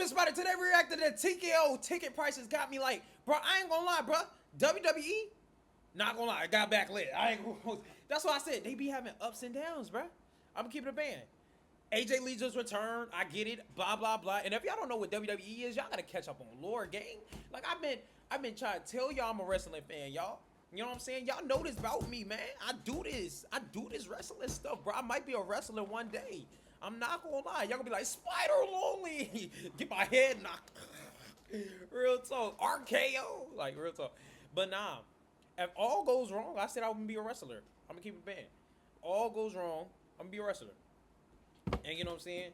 just about it. Today we reacted to TKO ticket prices got me like, bro, I ain't gonna lie, bro. WWE, not gonna lie, I got backlit. I ain't gonna, that's why I said they be having ups and downs, bro. I'm gonna keep it a band. AJ Lee just returned. I get it. Blah blah blah. And if y'all don't know what WWE is, y'all gotta catch up on lore, gang. Like I've been trying to tell y'all I'm a wrestling fan, y'all. You know what I'm saying? Y'all know this about me, man. I do this wrestling stuff, bro. I might be a wrestler one day. I'm not gonna lie. Y'all gonna be like, Spider Lonely. Get my head knocked. Real talk. RKO. Like, real talk. But nah, if all goes wrong, I said I wouldn't be a wrestler. I'm gonna keep it banned. All goes wrong, I'm gonna be a wrestler. And you know what I'm saying?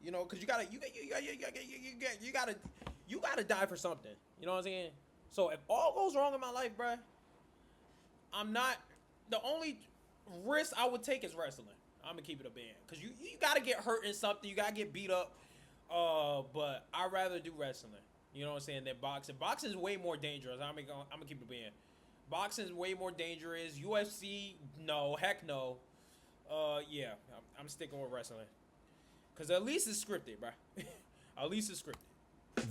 You know, cause you gotta die for something. You know what I'm saying? So if all goes wrong in my life, bruh, I'm not, the only risk I would take is wrestling. I'm gonna keep it a band. Cause you gotta get hurt in something, you gotta get beat up. But I'd rather do wrestling. You know what I'm saying, than boxing. Boxing is way more dangerous. I'm gonna keep it a band. Boxing is way more dangerous. UFC, no, heck no. Yeah, I'm sticking with wrestling. Cause at least it's scripted, bro. At least it's scripted.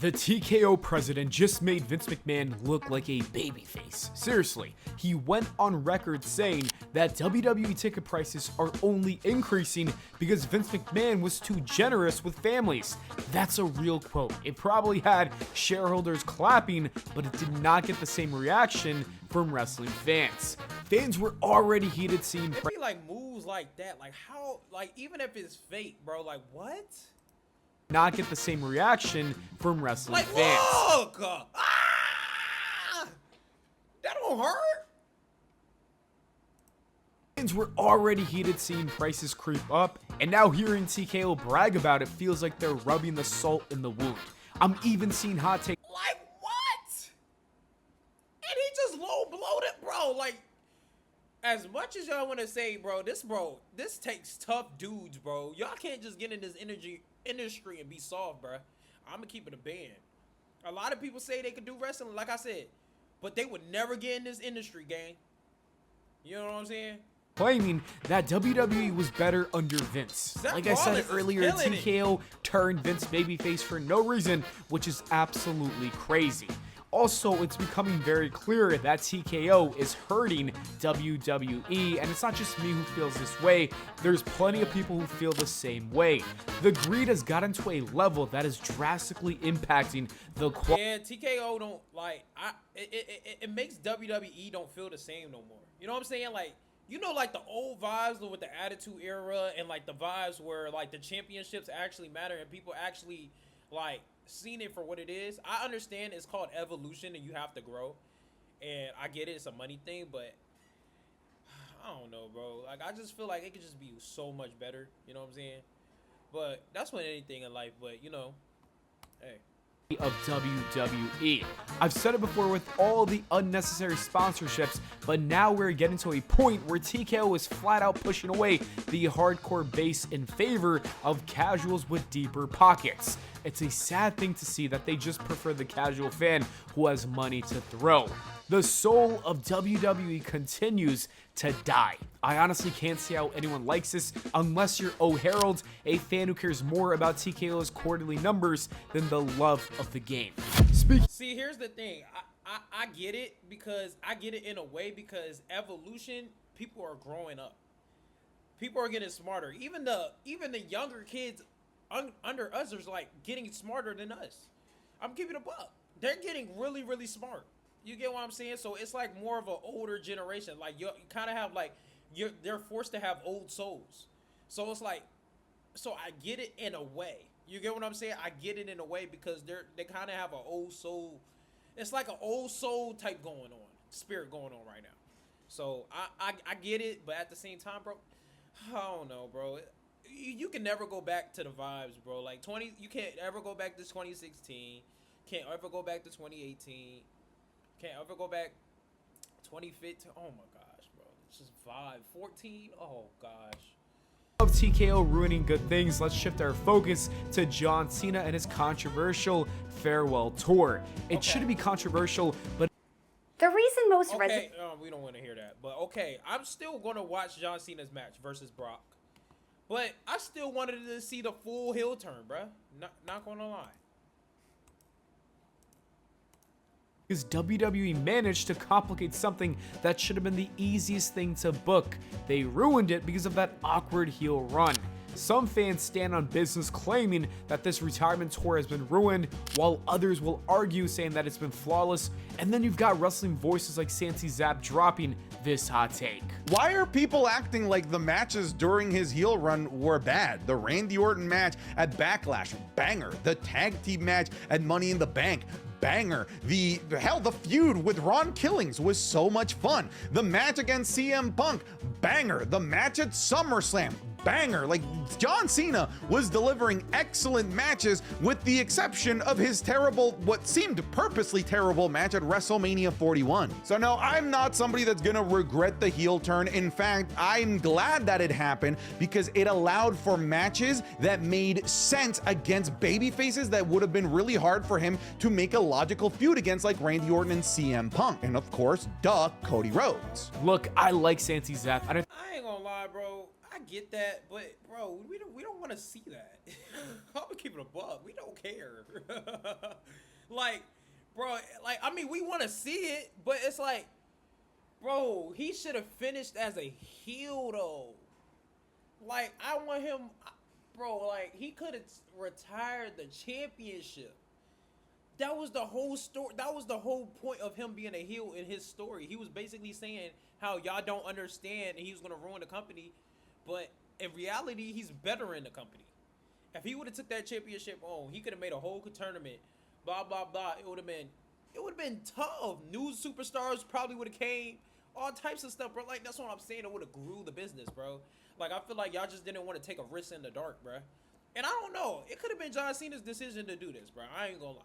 The TKO president just made Vince McMahon look like a babyface. Seriously, he went on record saying that WWE ticket prices are only increasing because Vince McMahon was too generous with families. That's a real quote. It probably had shareholders clapping, but it did not get the same reaction from wrestling fans. Fans were already heated seeing it be like moves like that, like how, like even if it's fake, bro, like what? Not get the same reaction from wrestling like, fans. Look! That don't hurt. Fans were already heated seeing prices creep up, and now hearing TKO brag about it feels like they're rubbing the salt in the wound. I'm even seeing hot takes. Like what? And he just low blowed it, bro. Like, as much as y'all want to say, bro, this takes tough dudes, bro. Y'all can't just get in this industry and be soft, bro. I'm gonna keep it a band. A lot of people say they could do wrestling, like I said, but they would never get in this industry, gang. You know what I'm saying? Claiming that WWE was better under Vince. Like I said earlier, TKO turned Vince babyface for no reason, which is absolutely crazy. Also, it's becoming very clear that TKO is hurting WWE, and it's not just me who feels this way. There's plenty of people who feel the same way. The greed has gotten to a level that is drastically impacting the quality. Yeah, TKO don't, like, it makes WWE don't feel the same no more. You know what I'm saying? Like, you know, like the old vibes with the Attitude Era and like the vibes where like the championships actually matter and people actually like seen it for what it is. I understand it's called evolution and you have to grow, and I get it, it's a money thing, but I don't know, bro. Like, I just feel like it could just be so much better. You know what I'm saying? But that's with anything in life. But you know, hey. Of WWE. I've said it before with all the unnecessary sponsorships, but now we're getting to a point where TKO is flat out pushing away the hardcore base in favor of casuals with deeper pockets. It's a sad thing to see that they just prefer the casual fan who has money to throw. The soul of WWE continues to die. I honestly can't see how anyone likes this unless you're O'Harold, a fan who cares more about TKO's quarterly numbers than the love of the game. See, here's the thing. I get it, because I get it in a way, because evolution, people are growing up. People are getting smarter. Even the younger kids under us are like getting smarter than us. I'm keeping it a buck. They're getting really, really smart. You get what I'm saying? So it's like more of an older generation. Like you kind of have like they're forced to have old souls. So it's like, so I get it in a way. You get what I'm saying? I get it in a way because they kind of have an old soul. It's like an old soul type going on, spirit going on right now. So I get it, but at the same time, bro, I don't know, bro. You can never go back to the vibes, bro. Like you can't ever go back to 2016. Can't ever go back to 2018. Can't ever go back 2015. Oh my gosh, bro. It's just vibe. 14. Oh gosh. Of TKO ruining good things, let's shift our focus to John Cena and his controversial farewell tour. It shouldn't be controversial, but the reason most we don't want to hear that. But okay, I'm still gonna watch John Cena's match versus Brock. But I still wanted to see the full heel turn, bruh. Not gonna lie. because WWE managed to complicate something that should have been the easiest thing to book. They ruined it because of that awkward heel run. Some fans stand on business claiming that this retirement tour has been ruined, while others will argue saying that it's been flawless. And then you've got wrestling voices like Santi Zapp dropping this hot take. Why are people acting like the matches during his heel run were bad? The Randy Orton match at Backlash, banger. The tag team match at Money in the Bank, banger. The feud with Ron Killings was so much fun. The match against CM Punk, banger. The match at SummerSlam, banger. Like, John Cena was delivering excellent matches with the exception of his terrible, what seemed purposely terrible match at WrestleMania 41. So no, I'm not somebody that's gonna regret the heel turn. In fact, I'm glad that it happened because it allowed for matches that made sense against baby faces that would have been really hard for him to make a logical feud against, like Randy Orton and CM Punk. And of course, Cody Rhodes. Look, I like Santi Zapp. I ain't gonna lie, bro. I get that, but bro, we don't want to see that. I'm gonna keep it a buck. We don't care. Like, bro, like, I mean, we want to see it, but it's like, bro, he should have finished as a heel though. Like, I want him, bro. Like, he could have retired the championship. That was the whole story. That was the whole point of him being a heel in his story. He was basically saying how y'all don't understand, and he was gonna ruin the company. But in reality, he's better in the company. If he would have took that championship on, he could have made a whole tournament. Blah blah blah. It would have been tough. New superstars probably would have came. All types of stuff, bro. Like, that's what I'm saying. It would have grew the business, bro. Like, I feel like y'all just didn't want to take a risk in the dark, bro. And I don't know. It could have been John Cena's decision to do this, bro. I ain't gonna lie.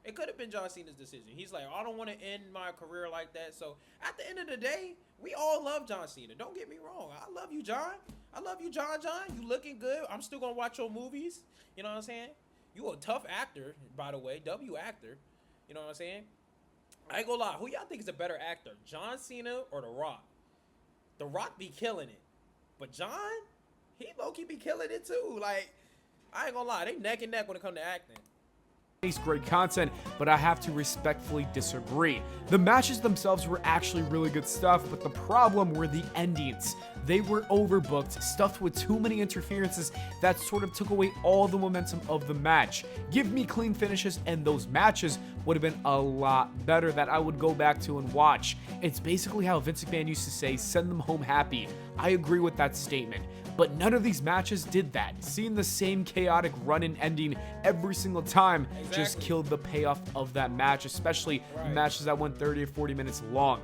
It could have been John Cena's decision. He's like, I don't want to end my career like that. So at the end of the day, we all love John Cena. Don't get me wrong. I love you, John. I love you, John. You looking good. I'm still going to watch your movies. You know what I'm saying? You a tough actor, by the way. W actor. You know what I'm saying? I ain't gonna lie. Who y'all think is a better actor? John Cena or The Rock? The Rock be killing it. But John, he low-key be killing it too. Like, I ain't gonna lie. They neck and neck when it comes to acting. Great content, but I have to respectfully disagree. The matches themselves were actually really good stuff, but the problem were the endings. They were overbooked, stuffed with too many interferences that sort of took away all the momentum of the match. Give me clean finishes and those matches would have been a lot better that I would go back to and watch. It's basically how Vince McMahon used to say, send them home happy. I agree with that statement. But none of these matches did that. Seeing the same chaotic run and ending every single time just killed the payoff of that match, especially matches that went 30 or 40 minutes long.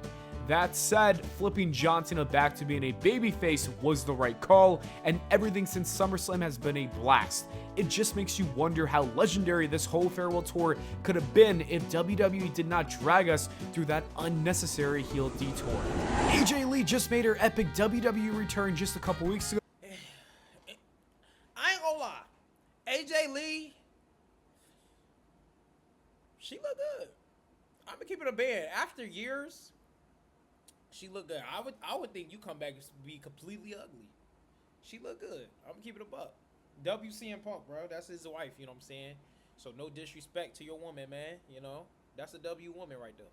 That said, flipping John Cena back to being a babyface was the right call, and everything since SummerSlam has been a blast. It just makes you wonder how legendary this whole farewell tour could have been if WWE did not drag us through that unnecessary heel detour. AJ Lee just made her epic WWE return just a couple weeks ago. I ain't gonna lie. AJ Lee, she look good. I'm gonna keep it a band. After years, she look good. I would think you come back and be completely ugly. She look good. I'm gonna keep it a buck. WCM Punk, bro. That's his wife, you know what I'm saying? So no disrespect to your woman, man. You know? That's a W woman right there.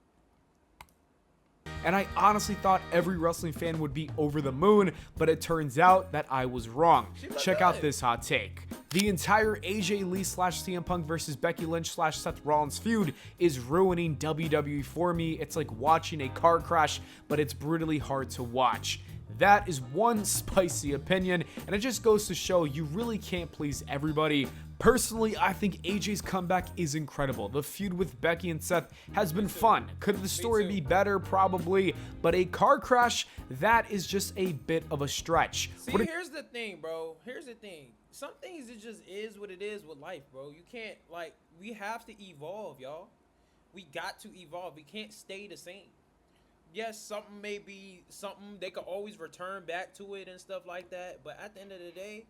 And I honestly thought every wrestling fan would be over the moon, but it turns out that I was wrong. Check out this hot take. The entire AJ Lee / CM Punk versus Becky Lynch / Seth Rollins feud is ruining WWE for me. It's like watching a car crash, but it's brutally hard to watch. That is one spicy opinion, and it just goes to show you really can't please everybody. Personally, I think AJ's comeback is incredible. The feud with Becky and Seth has been fun. Could the story be better? Probably. But a car crash, that is just a bit of a stretch. See, here's the thing, bro. Here's the thing. Some things, it just is what it is with life, bro. You can't, like, we have to evolve, y'all. We got to evolve. We can't stay the same. Yes, something may be something. They could always return back to it and stuff like that. But at the end of the day,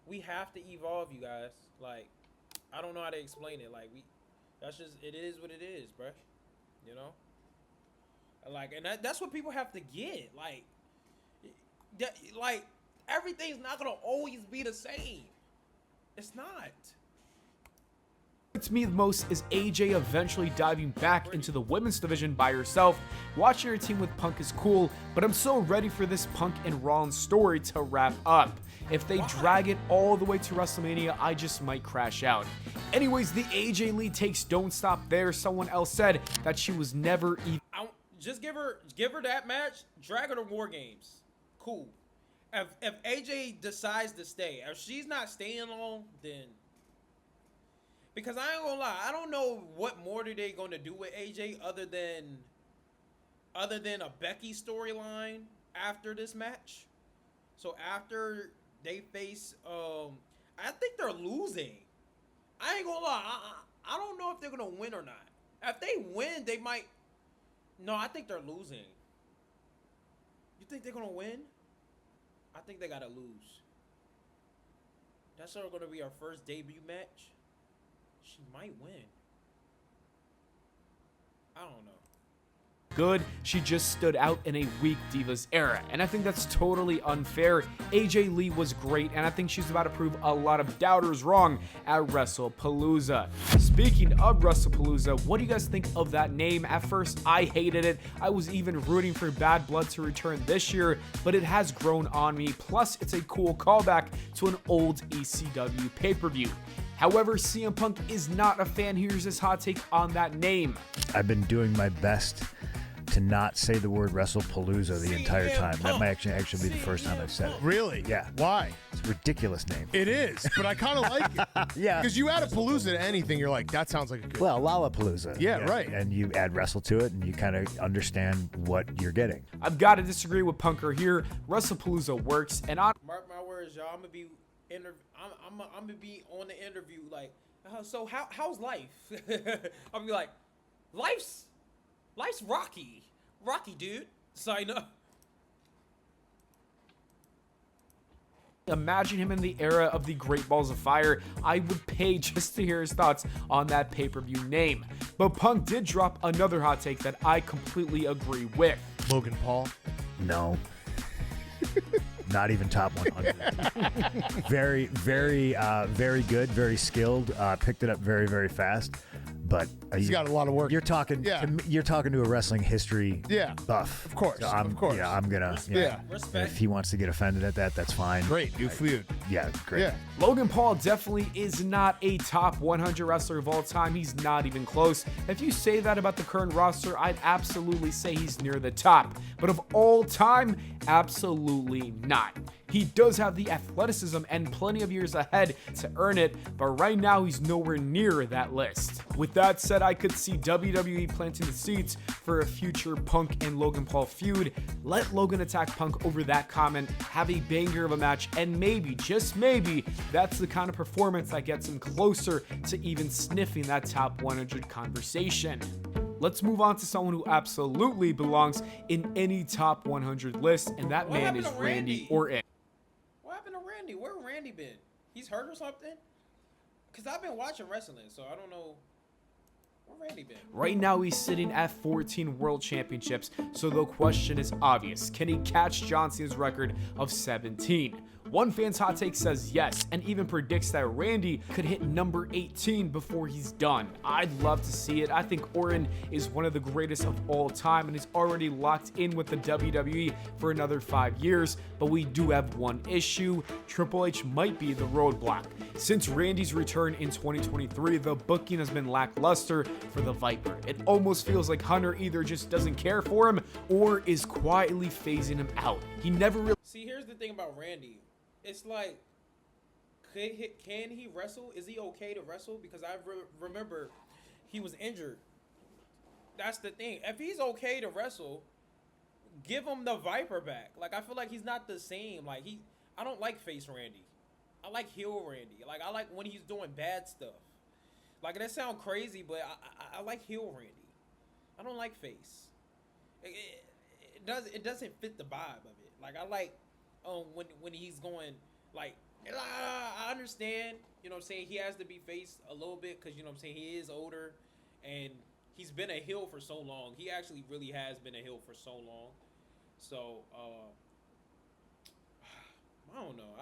we have to evolve, you guys. Like, I don't know how to explain it. Like, that's just, it is what it is, bruh. You know? Like, and that's what people have to get. Like, everything's not gonna always be the same. It's not. What's me the most is AJ eventually diving back into the women's division by herself. Watching her team with Punk is cool, but I'm so ready for this Punk and Rollins story to wrap up. If they drag it all the way to WrestleMania, I just might crash out. Anyways, the AJ Lee takes don't stop there. Someone else said that she was never even... Just give her that match, drag her to War Games. Cool. If AJ decides to stay, if she's not staying long, then... Because I ain't gonna lie, I don't know what more are they gonna do with AJ other than a Becky storyline after this match. So after they face, I think they're losing. I ain't gonna lie, I don't know if they're gonna win or not. If they win, they might. No, I think they're losing. You think they're gonna win? I think they gotta lose. That's sort of gonna be our first debut match. She might win. I don't know. Good, she just stood out in a weak Divas era, and I think that's totally unfair. AJ Lee was great, and I think she's about to prove a lot of doubters wrong at WrestlePalooza. Speaking of WrestlePalooza, what do you guys think of that name? At first, I hated it. I was even rooting for Bad Blood to return this year, but it has grown on me. Plus, it's a cool callback to an old ECW pay-per-view. However, CM Punk is not a fan. Here's his hot take on that name. I've been doing my best to not say the word WrestlePalooza the entire time. That might actually be the first time I've said it. Really? Yeah. Why? It's a ridiculous name. It is, but I kind of like it. Yeah. Because you add a palooza to anything, you're like, that sounds like a good. Well, Lollapalooza. Yeah, right. And you add wrestle to it, and you kind of understand what you're getting. I've got to disagree with Punker here. WrestlePalooza works, and I Mark my words, y'all. I'm gonna be on the interview like, so how's life? I'll be like, life's rocky, dude. Sign up. imagine him in the era of the Great Balls of Fire. I would pay just to hear his thoughts on that pay-per-view name. But Punk did drop another hot take that I completely agree with. Logan Paul? No. Not even top 100. Very good, very skilled. Picked it up very, very fast. But he's got a lot of work. You're talking. Yeah. You're talking to a wrestling history buff. Of course. So of course. Yeah, I'm gonna. Yeah. Respect. If he wants to get offended at that, that's fine. Great new feud. Yeah, great. Yeah. Logan Paul definitely is not a top 100 wrestler of all time. He's not even close. If you say that about the current roster, I'd absolutely say he's near the top. But of all time, absolutely not. He does have the athleticism and plenty of years ahead to earn it, but right now he's nowhere near that list. With that said, I could see WWE planting the seeds for a future Punk and Logan Paul feud. Let Logan attack Punk over that comment, have a banger of a match, and maybe, just maybe, that's the kind of performance that gets him closer to even sniffing that top 100 conversation. Let's move on to someone who absolutely belongs in any top 100 list, and that What man happened is to Randy Randy? Orton. What happened to Randy? Where Randy been? He's hurt or something? Because I've been watching wrestling, so I don't know where Randy been. Right now, he's sitting at 14 world championships, so the question is obvious. Can he catch John Cena's record of 17? One fan's hot take says yes, and even predicts that Randy could hit number 18 before he's done. I'd love to see it. I think Orton is one of the greatest of all time, and is already locked in with the WWE for another 5 years, but we do have one issue. Triple H might be the roadblock. Since Randy's return in 2023, the booking has been lackluster for the Viper. It almost feels like Hunter either just doesn't care for him or is quietly phasing him out. He never really... See, here's the thing about Randy. It's like, can he wrestle? Is he okay to wrestle? Because I remember he was injured. That's the thing. If he's okay to wrestle, give him the Viper back. Like, I feel like he's not the same. Like, I don't like face Randy. I like heel Randy. Like, I like when he's doing bad stuff. Like, that sounds crazy, but I like heel Randy. I don't like face. It doesn't fit the vibe of it. Like, I like when he's going, like, I understand, you know what I'm saying, he has to be faced a little bit because, you know what I'm saying, he is older and he's been a heel for so long. He actually really has been a heel for so long. So, I don't know.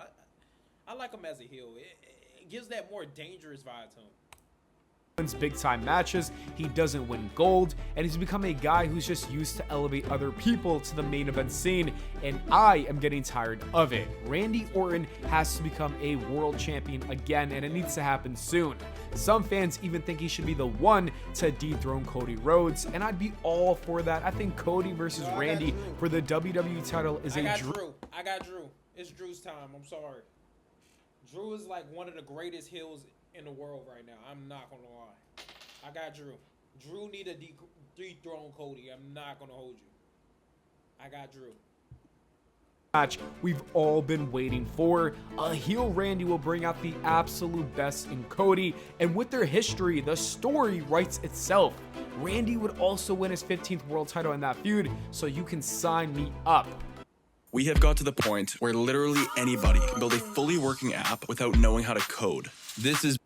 I like him as a heel. It gives that more dangerous vibe to him. wins big time matches, he doesn't win gold, and he's become a guy who's just used to elevate other people to the main event scene, and I am getting tired of it. Randy Orton has to become a world champion again, and it needs to happen soon. Some fans even think he should be the one to dethrone Cody Rhodes, and I'd be all for that. I think Cody versus Randy for the WWE title is I a got Drew. It's Drew's time. I'm sorry. Drew is like one of the greatest heels in the world right now. I'm not gonna lie. I got Drew. Drew need to dethrone Cody. I'm not gonna hold you. I got Drew. match we've all been waiting for. A heel Randy will bring out the absolute best in Cody, and with their history, the story writes itself. Randy would also win his 15th world title in that feud, so you can sign me up. We have got to the point where literally anybody can build a fully working app without knowing how to code. This is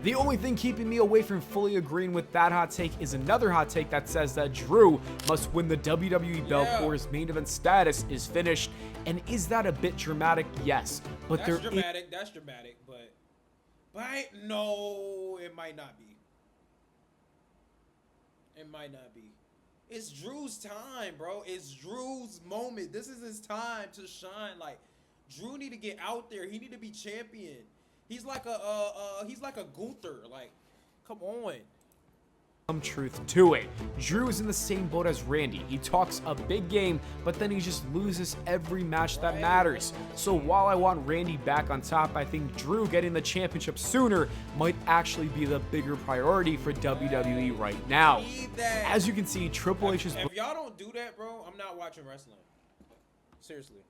The only thing keeping me away from fully agreeing with that hot take is another hot take that says that Drew must win the WWE belt or his main event status is finished. And is that a bit dramatic? Yes. But That's dramatic, but no, it might not be. It might not be. It's Drew's time, bro. It's Drew's moment. This is his time to shine. Like, Drew need to get out there. He need to be champion. He's like a Gunther. Like, come on. Some truth to it. Drew is in the same boat as Randy. He talks a big game, but then he just loses every match that matters. So while I want Randy back on top, I think Drew getting the championship sooner might actually be the bigger priority for WWE right now. As you can see, Triple H is... If y'all don't do that, bro, I'm not watching wrestling. Seriously.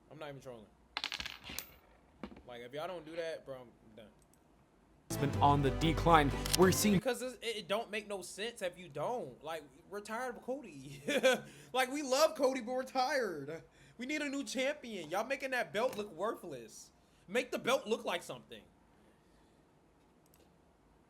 I'm not even trolling. Like, if y'all don't do that, bro, I'm done. been on the decline. We're seeing because it don't make no sense if you don't. Like, we're tired of Cody. Like, we love Cody, but we're tired. We need a new champion. Y'all making that belt look worthless. Make the belt look like something.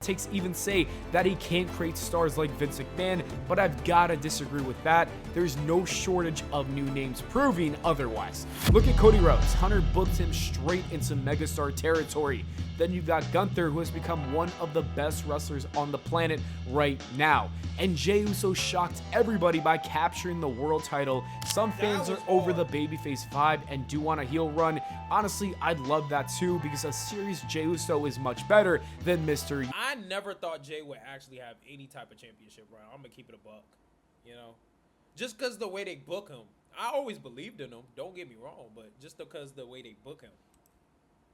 takes even say that he can't create stars like Vince McMahon, but I've gotta disagree with that. There's no shortage of new names proving otherwise. Look at Cody Rhodes. Hunter booked him straight into megastar territory. Then you've got Gunther, who has become one of the best wrestlers on the planet right now. And Jey Uso shocked everybody by capturing the world title. Some fans are over the babyface vibe and do want a heel run. Honestly, I'd love that too, because a serious Jey Uso is much better than Mr. I never thought Jey would actually have any type of championship run. I'm gonna keep it a buck, you know, just because the way they book him. I always believed in him, don't get me wrong, but just because the way they book him.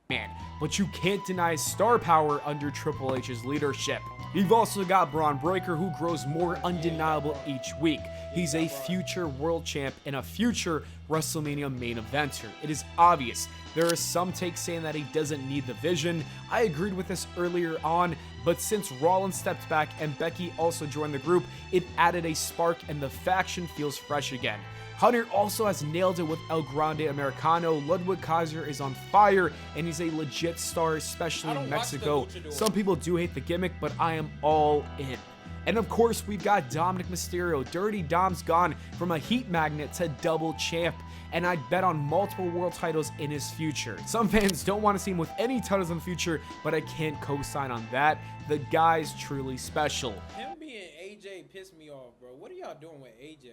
Man, but you can't deny star power under Triple H's leadership. You've also got Braun Breaker, who grows more undeniable each week. He's a future world champ and a future WrestleMania main eventer. It is obvious. There are some takes saying that he doesn't need the vision. I agreed with this earlier on, but since Rollins stepped back and Becky also joined the group, it added a spark and the faction feels fresh again. Hunter also has nailed it with El Grande Americano. Ludwig Kaiser is on fire, and he's a legit star, especially in Mexico. Some people do hate the gimmick, but I am all in. And of course, we've got Dominic Mysterio. Dirty Dom's gone from a heat magnet to double champ, and I'd bet on multiple world titles in his future. Some fans don't want to see him with any titles in the future, but I can't co-sign on that. The guy's truly special. Him being AJ pissed me off, bro. What are y'all doing with AJ?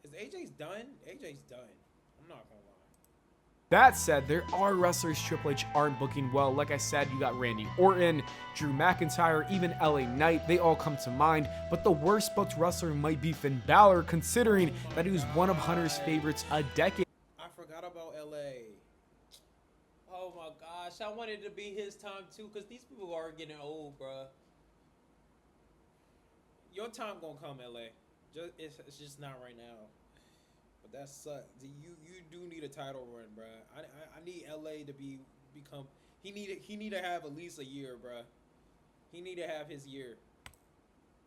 Is AJ's done? AJ's done. I'm not gonna lie. That said, there are wrestlers Triple H aren't booking well. Like I said, you got Randy Orton, Drew McIntyre, even LA Knight. They all come to mind. But the worst booked wrestler might be Finn Balor, considering that he was one of Hunter's favorites a decade. I forgot about LA. Oh my gosh, I wanted it to be his time too, because these people are getting old, bruh. Your time gonna come, LA. It's just not right now. But that sucks. You do need a title run, bro. I need LA to become. He need to have at least a year, bro. He need to have his year.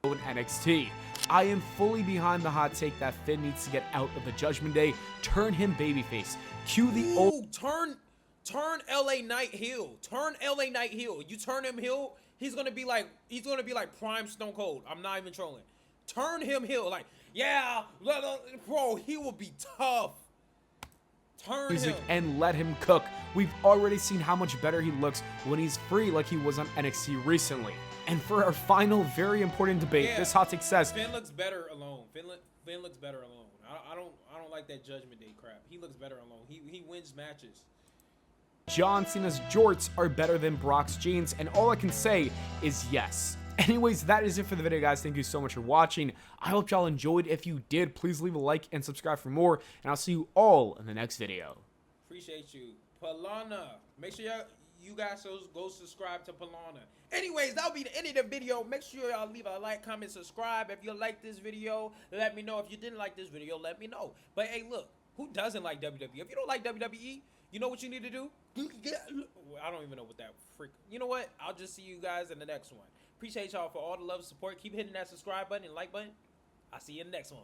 In NXT. I am fully behind the hot take that Finn needs to get out of the Judgment Day. Turn him babyface. Cue the old. Turn LA Knight heel. Turn LA Knight heel. You turn him heel, he's gonna be like prime Stone Cold. I'm not even trolling. Turn him heel, like, yeah, bro, he will be tough. Turn Music him. and let him cook. We've already seen how much better he looks when he's free, like he was on NXT recently. And for our final, very important debate, Yeah. this hot take says, Finn looks better alone. Finn looks better alone. I don't like that Judgment Day crap. He looks better alone. He wins matches. John Cena's jorts are better than Brock's jeans, and all I can say is yes. Anyways, that is it for the video, guys. Thank you so much for watching. I hope y'all enjoyed. If you did, please leave a like and subscribe for more, and I'll see you all in the next video. Appreciate you. Palana. Make sure you guys go subscribe to Palana. Anyways, that'll be the end of the video. Make sure y'all leave a like, comment, subscribe. If you like this video, let me know. If you didn't like this video, let me know. But hey, look, who doesn't like WWE? If you don't like WWE, you know what you need to do? I don't even know what that freak. You know what? I'll just see you guys in the next one. Appreciate y'all for all the love and support. Keep hitting that subscribe button and like button. I'll see you in the next one.